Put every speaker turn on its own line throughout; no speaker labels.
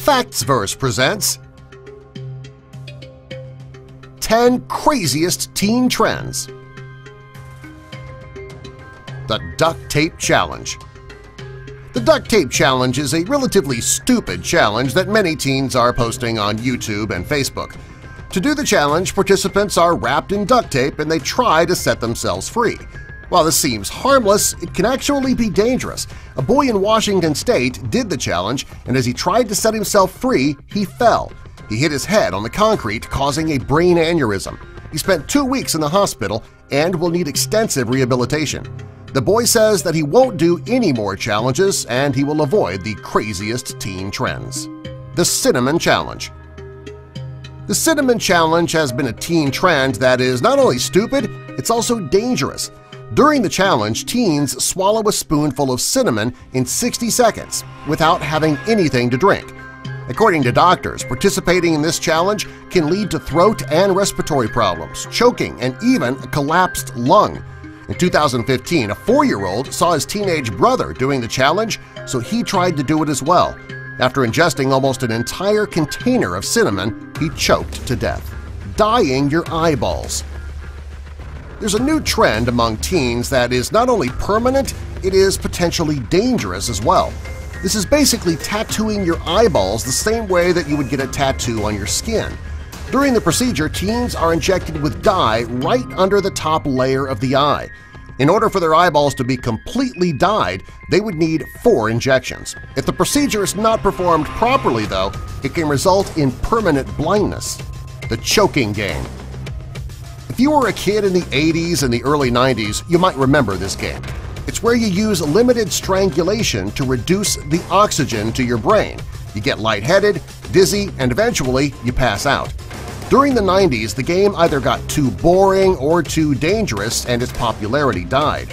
Factsverse presents 10 Craziest Teen Trends. The Duct Tape Challenge. The Duct Tape Challenge is a relatively stupid challenge that many teens are posting on YouTube and Facebook. To do the challenge, participants are wrapped in duct tape and they try to set themselves free. While this seems harmless, it can actually be dangerous. A boy in Washington state did the challenge, and as he tried to set himself free, he fell. He hit his head on the concrete, causing a brain aneurysm. He spent 2 weeks in the hospital and will need extensive rehabilitation. The boy says that he won't do any more challenges and he will avoid the craziest teen trends. The Cinnamon Challenge. The Cinnamon Challenge has been a teen trend that is not only stupid, it's also dangerous. During the challenge, teens swallow a spoonful of cinnamon in 60 seconds without having anything to drink. According to doctors, participating in this challenge can lead to throat and respiratory problems, choking, and even a collapsed lung. In 2015, a 4-year-old saw his teenage brother doing the challenge, so he tried to do it as well. After ingesting almost an entire container of cinnamon, he choked to death. Dyeing your eyeballs. There's a new trend among teens that is not only permanent, it is potentially dangerous as well. This is basically tattooing your eyeballs the same way that you would get a tattoo on your skin. During the procedure, teens are injected with dye right under the top layer of the eye. In order for their eyeballs to be completely dyed, they would need 4 injections. If the procedure is not performed properly, though, it can result in permanent blindness. The choking game. If you were a kid in the 80s and the early 90s, you might remember this game. It's where you use limited strangulation to reduce the oxygen to your brain. You get lightheaded, dizzy, and eventually you pass out. During the 90s, the game either got too boring or too dangerous and its popularity died.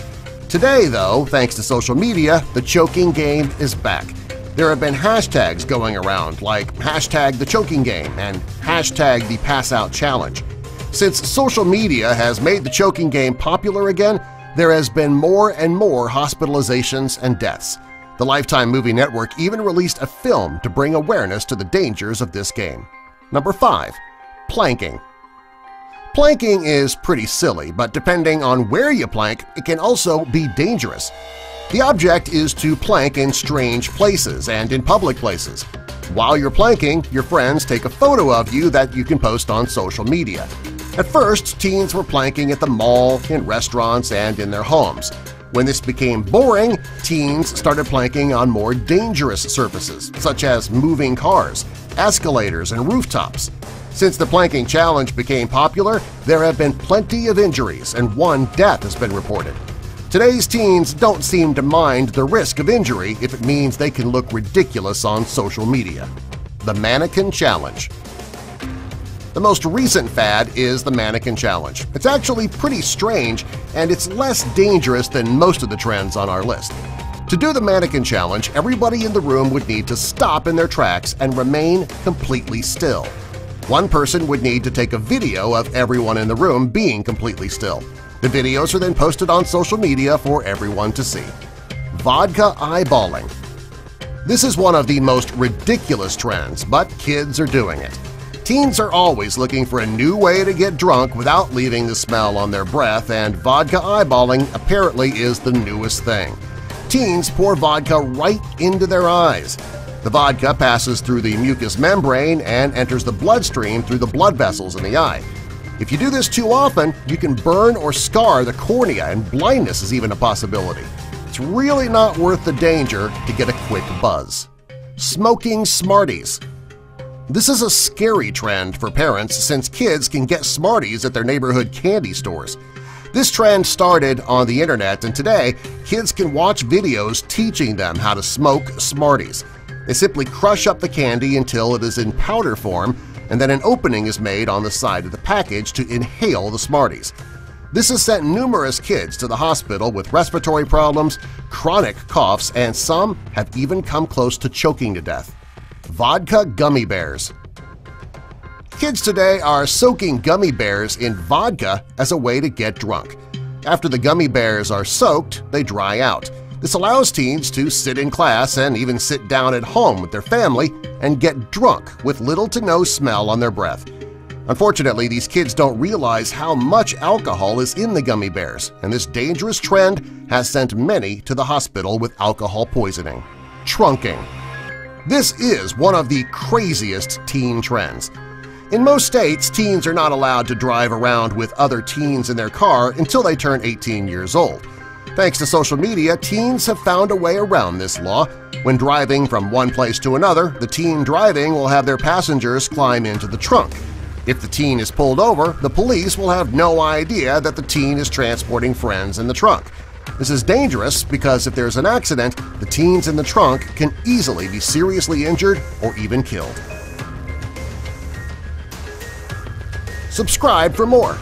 Today, though, thanks to social media, the choking game is back. There have been hashtags going around like #TheChokingGame and #ThePassOutChallenge. Since social media has made the choking game popular again, there has been more and more hospitalizations and deaths. The Lifetime Movie Network even released a film to bring awareness to the dangers of this game. Number 5. Planking. Planking is pretty silly, but depending on where you plank, it can also be dangerous. The object is to plank in strange places and in public places. While you're planking, your friends take a photo of you that you can post on social media. At first, teens were planking at the mall, in restaurants, and in their homes. When this became boring, teens started planking on more dangerous surfaces, such as moving cars, escalators, and rooftops. Since the planking challenge became popular, there have been plenty of injuries and 1 death has been reported. Today's teens don't seem to mind the risk of injury if it means they can look ridiculous on social media. The Mannequin Challenge. The most recent fad is the Mannequin Challenge. It's actually pretty strange and it's less dangerous than most of the trends on our list. To do the Mannequin Challenge, everybody in the room would need to stop in their tracks and remain completely still. One person would need to take a video of everyone in the room being completely still. The videos are then posted on social media for everyone to see. Vodka eyeballing. This is one of the most ridiculous trends, but kids are doing it. Teens are always looking for a new way to get drunk without leaving the smell on their breath, and vodka eyeballing apparently is the newest thing. Teens pour vodka right into their eyes. The vodka passes through the mucous membrane and enters the bloodstream through the blood vessels in the eye. If you do this too often, you can burn or scar the cornea, and blindness is even a possibility. It's really not worth the danger to get a quick buzz. Smoking Smarties. This is a scary trend for parents since kids can get Smarties at their neighborhood candy stores. This trend started on the internet, and today kids can watch videos teaching them how to smoke Smarties. They simply crush up the candy until it is in powder form, and then an opening is made on the side of the package to inhale the Smarties. This has sent numerous kids to the hospital with respiratory problems, chronic coughs, and some have even come close to choking to death. Vodka gummy bears. Kids today are soaking gummy bears in vodka as a way to get drunk. After the gummy bears are soaked, they dry out. This allows teens to sit in class and even sit down at home with their family and get drunk with little to no smell on their breath. Unfortunately, these kids don't realize how much alcohol is in the gummy bears, and this dangerous trend has sent many to the hospital with alcohol poisoning. Trunking. This is one of the craziest teen trends. In most states, teens are not allowed to drive around with other teens in their car until they turn 18 years old. Thanks to social media, teens have found a way around this law. When driving from one place to another, the teen driving will have their passengers climb into the trunk. If the teen is pulled over, the police will have no idea that the teen is transporting friends in the trunk. This is dangerous because if there's an accident, the teens in the trunk can easily be seriously injured or even killed. Subscribe for more.